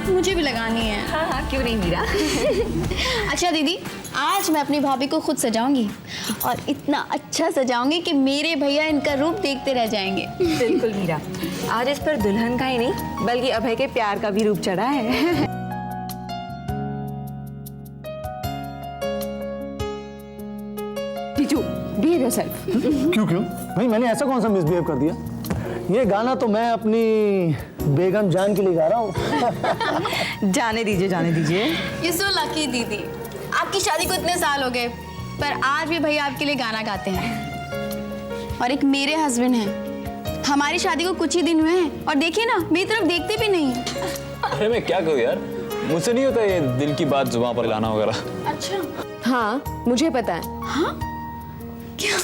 मुझे भी लगानी है। हाँ हाँ क्यों नहीं मीरा। अच्छा दीदी, आज मैं अपनी भाभी को खुद सजाऊंगी और इतना अच्छा सजाऊंगी कि मेरे भैया इनका रूप देखते रह जाएंगे। बिल्कुल मीरा, आज इस पर दुल्हन का ही नहीं बल्कि अभय के प्यार का भी रूप चढ़ा है। जीजू, behave yourself। क्यों भाई, मैंने ऐसा कौन सा मिसबिहेव कर दिया? ये गाना तो मैं अपनी बेगम जान के लिए गा रहा हूँ। जाने दीजिए जाने दीजिए। यू सो लकी दीदी, आपकी शादी को इतने साल हो गए पर आज भी भैया आपके लिए गाना गाते हैं। और एक मेरे हस्बैंड हैं, हमारी शादी को कुछ ही दिन हुए हैं और देखिए ना, मेरी तरफ देखते भी नहीं। अरे मैं क्या करूँ यार, मुझसे नहीं होता ये दिल की बात जुबान पर लाना वगैरह। अच्छा हाँ मुझे पता है। हाँ क्या?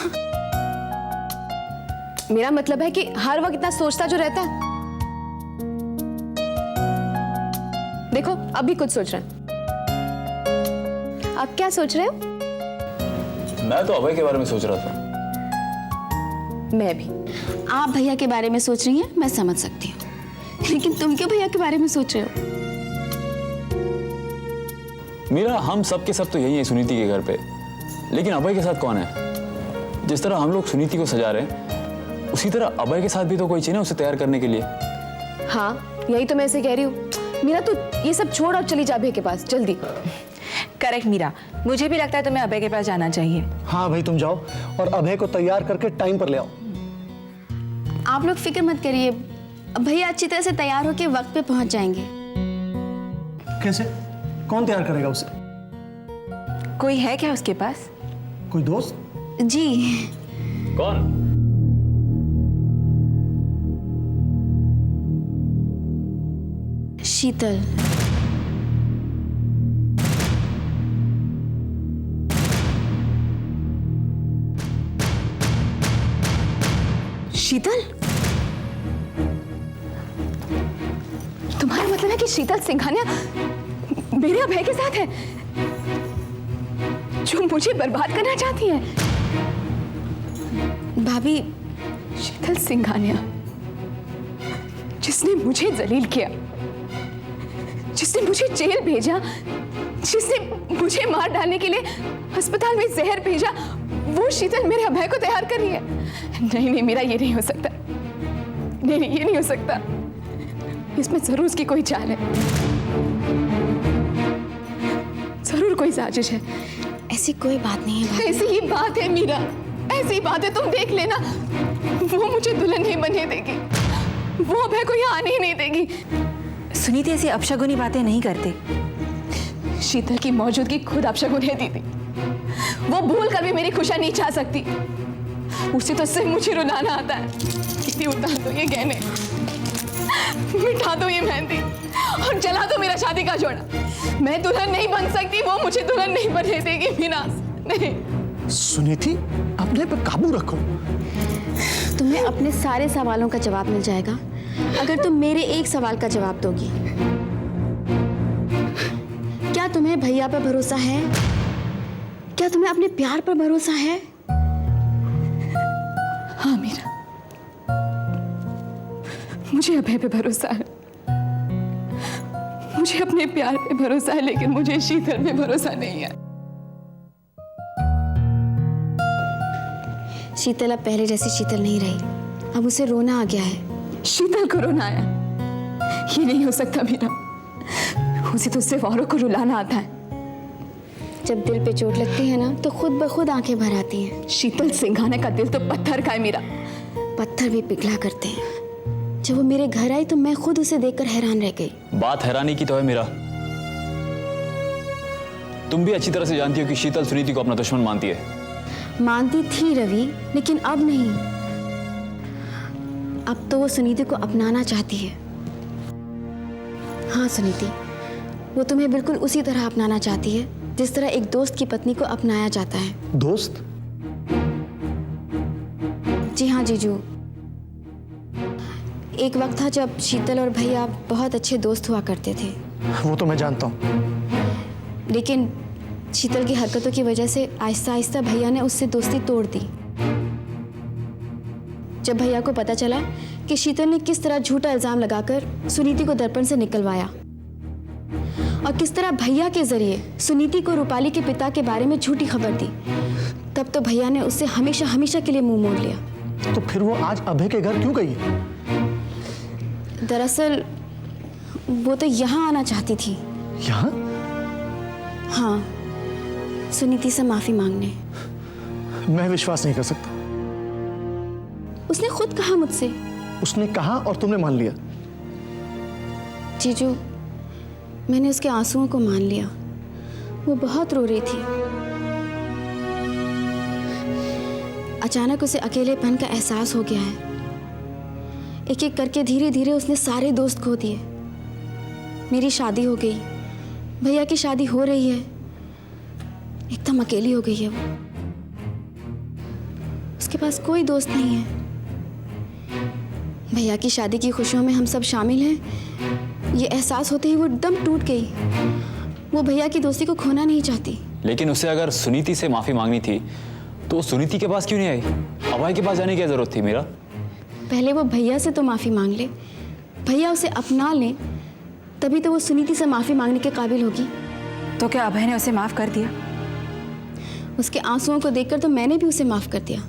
मेरा मतलब है कि हर वक्त इतना सोचता जो रहता है। देखो अभी कुछ सोच रहे हैं। आप क्या सोच रहे हो? मैं तो अभय के बारे में सोच रहा था। मैं भी। आप भैया के बारे में सोच रही हैं, मैं समझ सकती हूँ, लेकिन तुम क्यों भैया के बारे में सोच रहे हो? मीरा, हम सब के सब तो यही है सुनीति के घर पे, लेकिन अभय के साथ कौन है? जिस तरह हम लोग सुनीति को सजा रहे हैं उसी तरह अभय के साथ भी तो कोई चाहिए ना उसे तैयार करने के लिए। हाँ यही तो मैं ऐसे कह रही हूँ। मीरा तू ये सब छोड़ और चली जा अभय के पास जल्दी। करेक्ट मीरा, मुझे भी लगता है तुम्हें अभय के पास जाना चाहिए। हाँ भाई तुम जाओ और अभय को तैयार करके टाइम पर ले आओ। आप लोग फिक्र मत करिए, भैया अच्छी तरह से तैयार होकर वक्त पे पहुंच जाएंगे। कैसे? कौन तैयार करेगा उसे? कोई है क्या उसके पास? कोई दोस्त? जी। कौन? शीतल। शीतल? तुम्हारा मतलब है कि शीतल सिंघानिया मेरे अभय के साथ है, जो मुझे बर्बाद करना चाहती है? भाभी, शीतल सिंघानिया जिसने मुझे जलील किया, जिसने मुझे जेल भेजा, जिसने मुझे मार डालने के लिए अस्पताल में जहर भेजा, वो शीतल मेरे अभय को तैयार कर रही है। नहीं नहीं मेरा ये नहीं हो सकता। नहीं नहीं ये नहीं हो सकता। इसमें जरूर उसकी कोई चाल है, जरूर कोई साजिश है। ऐसी कोई बात नहीं है। ऐसी ही बात है मीरा, ऐसी बात है। तुम देख लेना, वो मुझे दुल्हन नहीं बनने देगी, वो अभय को यहाँ आने ही नहीं देगी। सुनीति ऐसी अपशगुनी बातें नहीं करते। शीतल की मौजूदगी खुद अपशगुन है दीदी। वो भूल कर भी मेरी खुशियां नहीं चाह सकती। उसे तो सिर्फ मुझे रुलाना आता है। दीदी उतार दो ये गहने, मिटा दो ये मेहंदी और जला दो मेरा शादी का जोड़ा। मैं दुल्हन नहीं बन सकती, वो मुझे दुल्हन नहीं बनने देगी मीनास, नहीं। सुनीति, अपने पे काबू रखो। तुम तुम्हें अपने सारे सवालों का जवाब मिल जाएगा अगर तुम मेरे एक सवाल का जवाब दोगी। क्या तुम्हें भैया पर भरोसा है? क्या तुम्हें अपने प्यार पर भरोसा है? हाँ मीरा, मुझे अभय पे भरोसा है, मुझे अपने प्यार पे भरोसा है, लेकिन मुझे शीतल पे भरोसा नहीं है। शीतल अब पहले जैसी शीतल नहीं रही, अब उसे रोना आ गया है। शीतल को रोना आया? ये नहीं हो सकता मीरा, उसे तो सिर्फ औरों को रुलाना आता है। जब दिल पे चोट लगती है ना तो खुद ब खुद आंखें भर आती हैं। शीतल सिंघाने का दिल तो पत्थर का है मीरा। पत्थर भी पिघला करते हैं। जब वो मेरे घर आई तो मैं खुद उसे देखकर हैरान रह गई। बात हैरानी की तो है मीरा। तुम भी अच्छी तरह से जानती हो कि शीतल सुनीति को अपना दुश्मन मानती है। मानती थी रवि, लेकिन अब नहीं। अब तो वो सुनीति को अपनाना चाहती है। हाँ सुनीति, वो तुम्हें बिल्कुल उसी तरह अपनाना चाहती है जिस तरह एक दोस्त की पत्नी को अपनाया जाता है। दोस्त? जी हाँ जीजू, एक वक्त था जब शीतल और भैया बहुत अच्छे दोस्त हुआ करते थे। वो तो मैं जानता हूँ। लेकिन शीतल की हरकतों की वजह से आहिस्ता आहिस्ता भैया ने उससे दोस्ती तोड़ दी। जब भैया को पता चला कि शीतल ने किस तरह झूठा इल्जाम लगाकर सुनीति को दर्पण से निकलवाया और किस तरह भैया के जरिए सुनीति को रूपाली के पिता के बारे में झूठी खबर दी, तब तो भैया ने उससे हमेशा हमेशा के लिए मुंह मोड़ लिया। तो फिर वो आज अभय के घर क्यों गई? दरअसल वो तो यहाँ आना चाहती थी। यहाँ? हाँ, सुनीति से माफी मांगने। मैं विश्वास नहीं कर सकता। उसने खुद कहा मुझसे। उसने कहा और तुमने मान लिया? जीजू, मैंने उसके आंसुओं को मान लिया। वो बहुत रो रही थी। अचानक उसे अकेलेपन का एहसास हो गया है। एक एक करके धीरे धीरे उसने सारे दोस्त खो दिए। मेरी शादी हो गई, भैया की शादी हो रही है, एकदम अकेली हो गई है वो। उसके पास कोई दोस्त नहीं है। भैया की शादी की खुशियों में हम सब शामिल हैं, ये एहसास होते ही वो एकदम टूट गई। वो भैया की दोस्ती को खोना नहीं चाहती। लेकिन उसे अगर सुनीति से माफी मांगनी थी तो सुनीति के पास क्यों नहीं आई? अभय के पास जाने की क्या जरूरत थी मीरा? पहले वो भैया से तो माफी मांग ले, भैया उसे अपना ले, तभी तो वो सुनीति से माफी मांगने के काबिल होगी। तो क्या अभय ने उसे माफ कर दिया? उसके आंसुओं को देखकर तो मैंने भी उसे माफ कर दिया।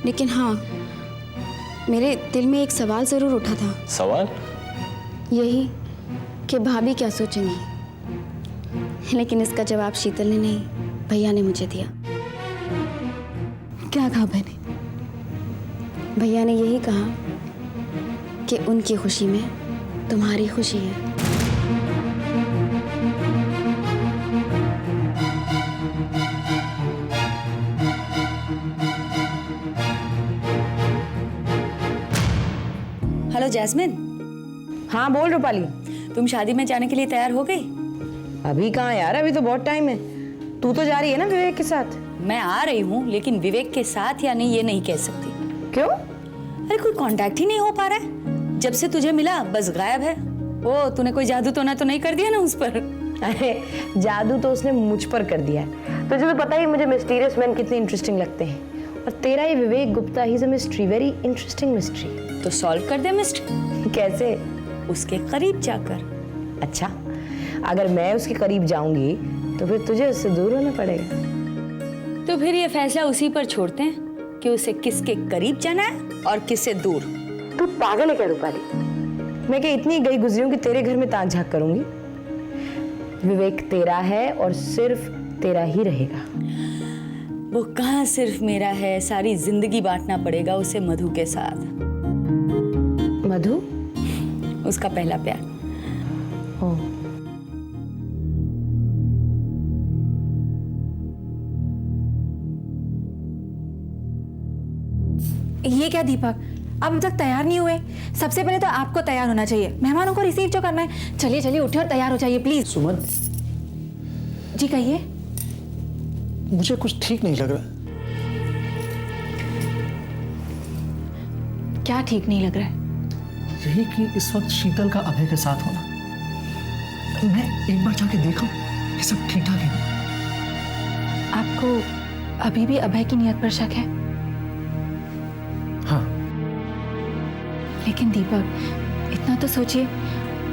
लेकिन हाँ, मेरे दिल में एक सवाल जरूर उठा था। सवाल? यही कि भाभी क्या सोचेंगी। लेकिन इसका जवाब शीतल ने नहीं, भैया ने मुझे दिया। क्या कहा मैंने? भैया ने यही कहा कि उनकी खुशी में तुम्हारी खुशी है। Hello Jasmine. हाँ बोल रूपाली। तुम शादी में जाने के लिए तैयार हो गई? अभी कहाँ यार, अभी तो बहुत टाइम है। तू तो जा रही है ना विवेक के साथ? मैं आ रही हूँ, लेकिन विवेक के साथ या नहीं ये नहीं कह सकती। क्यों? अरे कोई कांटेक्ट ही नहीं हो पा रहा है। जब से तुझे मिला बस गायब है। ओ, तूने कोई जादू टोना तो नहीं कर दिया ना उस पर? अरे जादू तो उसने मुझ पर कर दिया है। तुझे तो पता ही मुझे मिस्टीरियस मैन कितने इंटरेस्टिंग लगते हैं, और तेरा ये Vivek Gupta he is a mystery, very interesting mystery. तो सॉल्व कर दे मिस्ट्री। कैसे? उसके करीब जाकर। अच्छा, अगर मैं उसके करीब जाऊंगी तो फिर तुझे उससे दूर होना पड़ेगा। तो फिर ये फैसला उसी पर छोड़ते हैं कि उसे किसके करीब जाना है और किससे दूर। तू पागल है क्या रूपाली? मैं क्या इतनी गई गुजरी हूँ कि तेरे घर में ताक झांक करूंगी? विवेक तेरा है और सिर्फ तेरा ही रहेगा। वो कहाँ सिर्फ मेरा है, सारी जिंदगी बांटना पड़ेगा उसे मधु के साथ। मधु? उसका पहला प्यार। ओ। ये क्या दीपक, आप अब तक तैयार नहीं हुए? सबसे पहले तो आपको तैयार होना चाहिए, मेहमानों को रिसीव जो करना है। चलिए चलिए उठिए और तैयार हो जाइए प्लीज। सुमन, जी कहिए। मुझे कुछ ठीक नहीं लग रहा। क्या ठीक नहीं लग रहा है? यही कि इस वक्त शीतल का अभय के साथ होना। मैं एक बार जाके देखूं कि सब ठीक ठाक है। आपको अभी भी अभय की नियत पर शक है? हाँ। लेकिन दीपक, इतना तो सोचिए,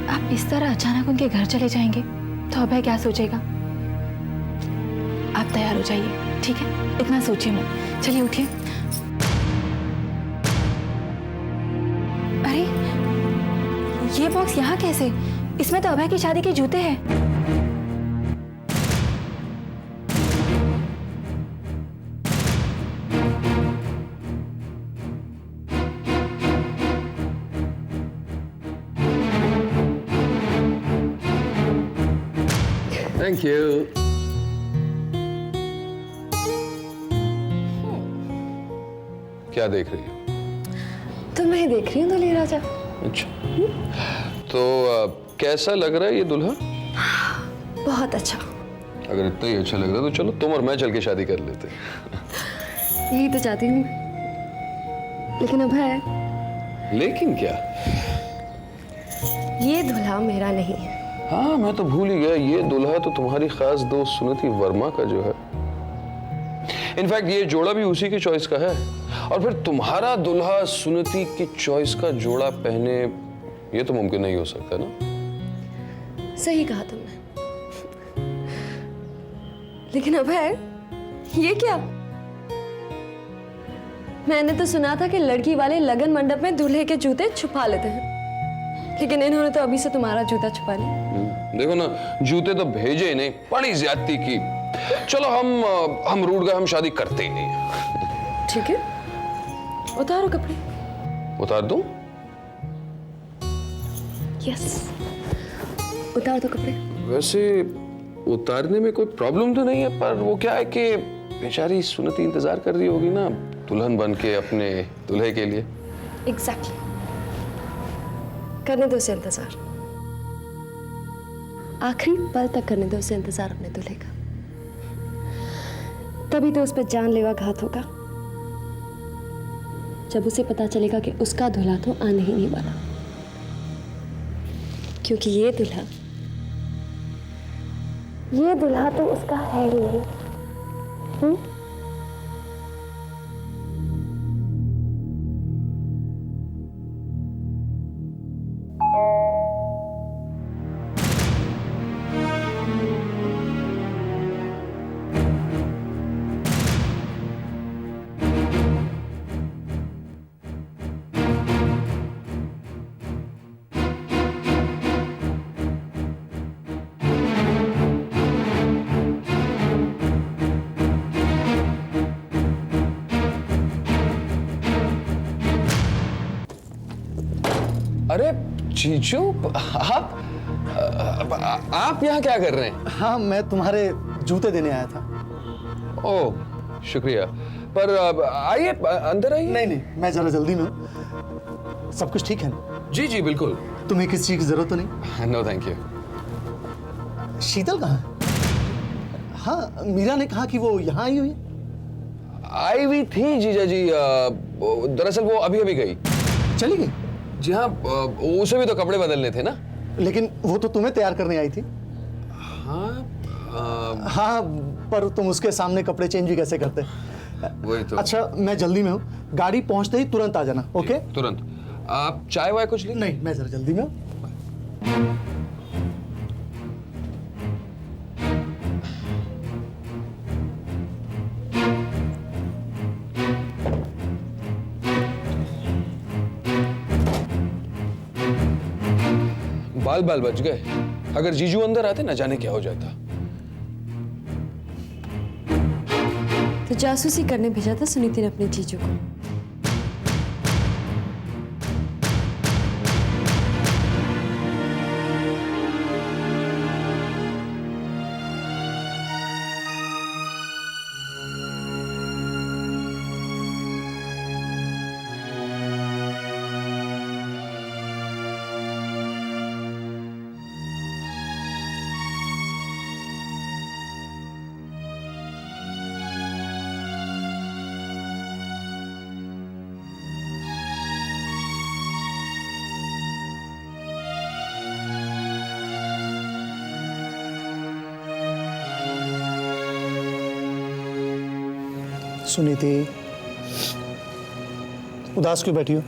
आप इस तरह अचानक उनके घर चले जाएंगे तो अभय क्या सोचेगा? आप तैयार हो जाइए, ठीक है? इतना सोचिए मत। चलिए उठिए। अरे ये बॉक्स यहाँ कैसे? इसमें तो अभय की शादी के जूते हैं। Thank you. क्या देख रही हो? तो मैं देख रही हूँ दुल्हे राजा। अच्छा, तो कैसा लग रहा है ये दुल्हा? बहुत अच्छा। अगर इतना ही अच्छा लग रहा है तो चलो तुम और मैं चल के शादी कर लेते हैं। यही तो चाहती हूँ, लेकिन अभय, लेकिन क्या? ये दुल्हा मेरा नहीं है। हाँ, मैं तो भूल ही गया, ये दुल्हा तो तुम्हारी खास दोस्त सुनीति वर्मा का जो है। इनफैक्ट ये जोड़ा भी उसी की चॉइस का है। और फिर तुम्हारा दुल्हा सुनीति की चॉइस का जोड़ा पहने, ये तो मुमकिन नहीं हो सकता ना? सही कहा तुमने। लेकिन अभय, ये क्या? मैंने तो सुना था कि लड़की वाले लगन मंडप में दूल्हे के जूते छुपा लेते हैं, लेकिन इन्होंने तो अभी से तुम्हारा जूता छुपा लिया। देखो ना, जूते तो भेजे ही नहीं, बड़ी ज्यादती की। चलो हम रूठ गए, हम शादी करते ही नहीं। ठीक है, उतारो कपड़े। उतार दूं? यस, उतार दो कपड़े। वैसे उतारने में कोई प्रॉब्लम तो नहीं है, पर वो क्या है कि बेचारी सुनीति इंतजार कर रही होगी ना दुल्हन बन के अपने दूल्हे के लिए। एग्जैक्टली। करने दो उसे इंतजार, आखिरी पल तक करने दो उसे इंतजार अपने दूल्हे का। तभी तो उस पर जानलेवा घात होगा, जब उसे पता चलेगा कि उसका दूल्हा तो आने ही नहीं वाला, क्योंकि ये दूल्हा तो उसका है ही नहीं। अरे जीजू, आप यहाँ क्या कर रहे हैं? हाँ, मैं तुम्हारे जूते देने आया था। ओह, शुक्रिया। पर आइए, अंदर आइए। नहीं नहीं, मैं जरा जल्दी में हूँ। सब कुछ ठीक है ना? जी जी बिल्कुल। तुम्हें किसी चीज की जरूरत तो नहीं? No thank you. शीतल कहाँ है? हाँ, मीरा ने कहा कि वो यहाँ आई हुई है। आई हुई थी जीजा जी, दरअसल वो अभी अभी गई। चली गई? जी हाँ, उसे भी तो कपड़े बदलने थे ना। लेकिन वो तो तुम्हें तैयार करने आई थी। हाँ, पर तुम उसके सामने कपड़े चेंज भी कैसे करते? वही तो। अच्छा, मैं जल्दी में हूँ, गाड़ी पहुंचते ही तुरंत आ जाना। ओके? तुरंत। आप चाय वाय कुछ ले? नहीं, मैं जरा जल्दी में हूँ। बाल बाल बच गए। अगर जीजू अंदर आते ना जाने क्या हो जाता। तो जासूसी करने भेजा था सुनीति ने अपने जीजू को। सुनीति, उदास क्यों बैठी हो?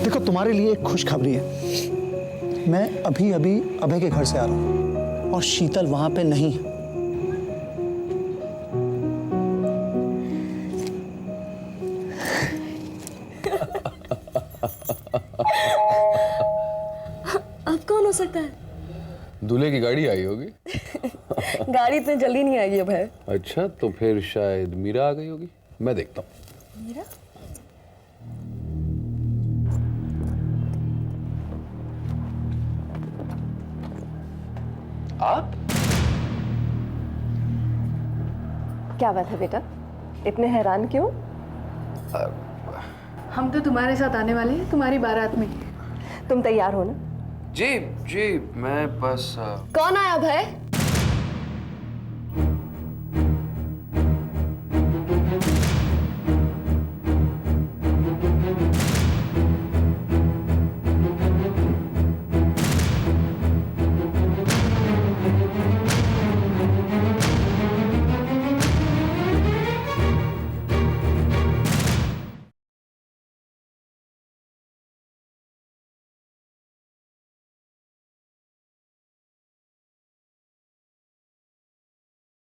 देखो तुम्हारे लिए एक खुशखबरी है। मैं अभी अभी अभय के घर से आ रहा हूं और शीतल वहां पे नहीं है। अब कौन हो सकता है? दूल्हे की गाड़ी आई होगी। गाड़ी इतने जल्दी नहीं आएगी अभय। अच्छा, तो फिर शायद मीरा आ गई होगी। मैं देखता हूँ। मीरा? आप? क्या बात है बेटा, इतने हैरान क्यों? हम तो तुम्हारे साथ आने वाले हैं तुम्हारी बारात में। तुम तैयार हो ना? जी जी, मैं बस कौन आया अभय?